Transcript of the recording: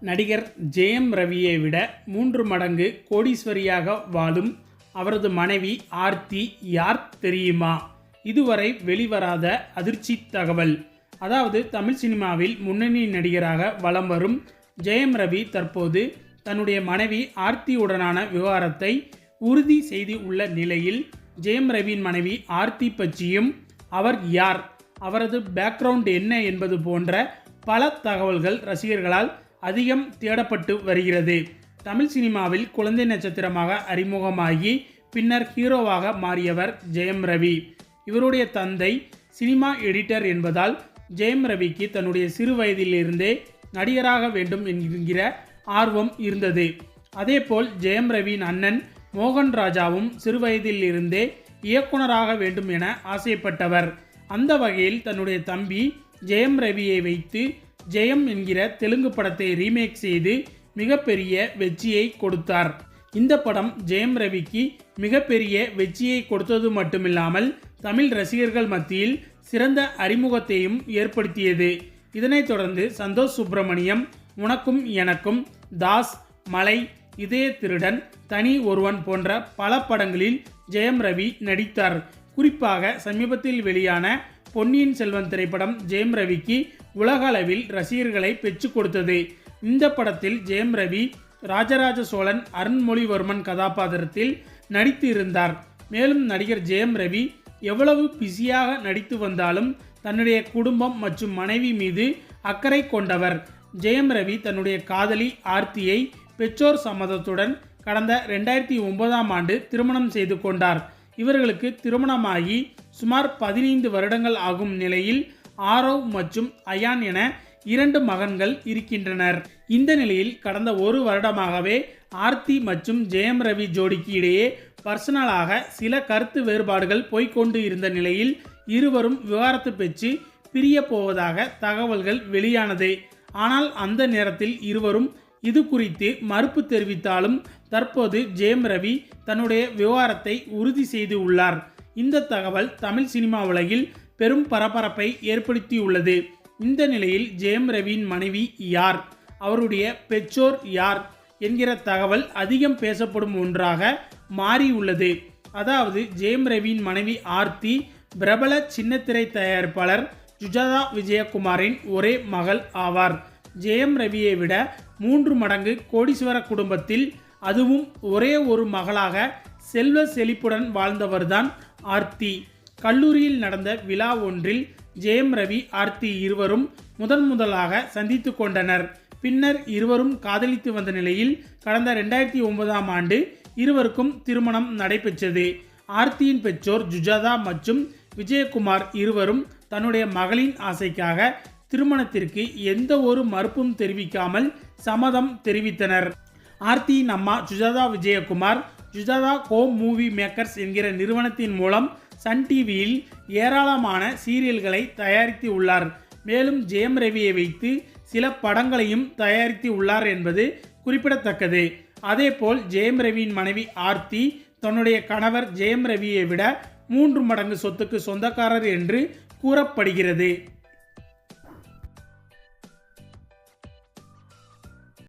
நடிகர் ஜெயம் ரவியை விட 3 மடங்கு கோடீஸ்வரியாக வாழும் அவரது மனைவி ஆர்த்தி யார் தெரியுமா? இதுவரை வெளிவராத அதிர்ச்சி தகவல். அதாவது தமிழ் சினிமாவில் முன்னணி நடிகராக வலம் வரும் ஜெயம் ரவி தற்போது தன்னுடைய மனைவி ஆர்த்தியுடனான விவகாரத்தை உறுதி செய்து உள்ள நிலையில், ஜெயம் ரவியின் மனைவி ஆர்த்தி பற்றியும், அவர் யார், அவரது பேக்ரவுண்ட் என்ன என்பது போன்ற பல தகவல்கள் ரசிகர்களால் அதிகம் தேடப்பட்டு வருகிறது. தமிழ் சினிமாவில் குழந்தை நட்சத்திரமாக அறிமுகமாகி பின்னர் ஹீரோவாக மாறியவர் ஜெயம் ரவி. இவருடைய தந்தை சினிமா எடிட்டர் என்பதால் ஜெயம் ரவிக்கு தன்னுடைய சிறு வயதிலிருந்தே நடிகராக வேண்டும் என்கிற ஆர்வம் இருந்தது. அதேபோல் ஜெயம் ரவியின் அண்ணன் மோகன் ராஜாவும் சிறு வயதிலிருந்தே இயக்குனராக வேண்டும் என ஆசைப்பட்டவர். அந்த வகையில் தன்னுடைய தம்பி ஜெயம் ரவியை வைத்து ஜெயம் என்கிற தெலுங்கு படத்தை ரீமேக் செய்து மிகப்பெரிய வெற்றியை கொடுத்தார். இந்த படம் ஜெயம் ரவிக்கு மிகப்பெரிய வெற்றியை கொடுத்தது மட்டுமில்லாமல் தமிழ் ரசிகர்கள் மத்தியில் சிறந்த அறிமுகத்தையும் ஏற்படுத்தியது. இதனைத் தொடர்ந்து சந்தோஷ் சுப்ரமணியம், உனக்கும் எனக்கும், தாஸ், மலை, இதய திருடன், தனி ஒருவன் போன்ற பல படங்களில் ஜெயம் ரவி நடித்தார். குறிப்பாக சமீபத்தில் வெளியான பொன்னியின் செல்வன் திரைப்படம் ஜெயம் ரவிக்கு உலக அளவில் ரசிகர்களை பெற்றுக் கொடுத்தது. இந்த படத்தில் ஜெயம் ரவி ராஜராஜ சோழன் அருண்மொழிவர்மன் கதாபாத்திரத்தில் நடித்து இருந்தார். மேலும் நடிகர் ஜெயம் ரவி எவ்வளவு பிஸியாக நடித்து வந்தாலும் தன்னுடைய குடும்பம் மற்றும் மனைவி மீது அக்கறை கொண்டவர். ஜெயம் ரவி தன்னுடைய காதலி ஆர்த்தியை பெற்றோர் சம்மதத்துடன் கடந்த 2009ஆம் ஆண்டு திருமணம் செய்து கொண்டார். இவர்களுக்கு திருமணமாகி சுமார் 15 வருடங்கள் ஆகும் நிலையில் ஆரவ் மற்றும் அயான் என 2 மகன்கள் இருக்கின்றனர். இந்த நிலையில் கடந்த 1 வருடமாகவே ஆர்த்தி மற்றும் ஜெயம் ரவி ஜோடிக்கு இடையே பர்சனலாக சில கருத்து வேறுபாடுகள் போய்கொண்டு இருந்த நிலையில் இருவரும் விவாகரத்து பெற்று பிரிய போவதாக தகவல்கள் வெளியானது. ஆனால் அந்த நேரத்தில் இருவரும் இது குறித்து மறுப்பு தெரிவித்தாலும் தற்போது ஜெயம் ரவி தன்னுடைய விவகாரத்தை உறுதி செய்து உள்ளார். இந்த தகவல் தமிழ் சினிமா உலகில் பெரும் பரபரப்பை ஏற்படுத்தியுள்ளது. இந்த நிலையில் ஜெயம் ரவியின் மனைவி யார், அவருடைய பெற்றோர் யார் என்கிற தகவல் அதிகம் பேசப்படும் ஒன்றாக மாறியுள்ளது. அதாவது ஜெயம் ரவியின் மனைவி ஆர்த்தி பிரபல சின்னத்திரை தயாரிப்பாளர் சுஜாதா விஜயகுமாரின் ஒரே மகள் ஆவார். ஜெயம் ரவியை விட 3 மடங்கு கோடீஸ்வர குடும்பத்தில், அதுவும் ஒரே ஒரு மகளாக செல்வ செழிப்புடன் வாழ்ந்தவர்தான் ஆர்த்தி. கல்லூரியில் நடந்த விழா ஒன்றில் ஜெயம் ரவி ஆர்த்தி இருவரும் முதலாக சந்தித்து கொண்டனர். பின்னர் இருவரும் காதலித்து வந்த நிலையில் கடந்த 2009ஆம் ஆண்டு இருவருக்கும் திருமணம் நடைபெற்றது. ஆர்த்தியின் பெற்றோர் சுஜாதா மற்றும் விஜயகுமார் இருவரும் தன்னுடைய மகளின் ஆசைக்காக திருமணத்திற்கு எந்த ஒரு மறுப்பும் தெரிவிக்காமல் சம்மதம் தெரிவித்தனர். ஆர்த்தியின் அம்மா Sujatha Vijayakumar Sujatha home movie makers என்கிற நிறுவனத்தின் மூலம் சன் டிவியில் ஏராளமான சீரியல்களை தயாரித்து உள்ளார். மேலும் ஜெயம் ரவியை வைத்து சில படங்களையும் தயாரித்து உள்ளார் என்பது குறிப்பிடத்தக்கது. அதேபோல் ஜெயம் ரவியின் மனைவி ஆர்த்தி தன்னுடைய கணவர் ஜெயம் ரவியை விட 3 மடங்கு சொத்துக்கு சொந்தக்காரர் என்று கூறப்படுகிறது.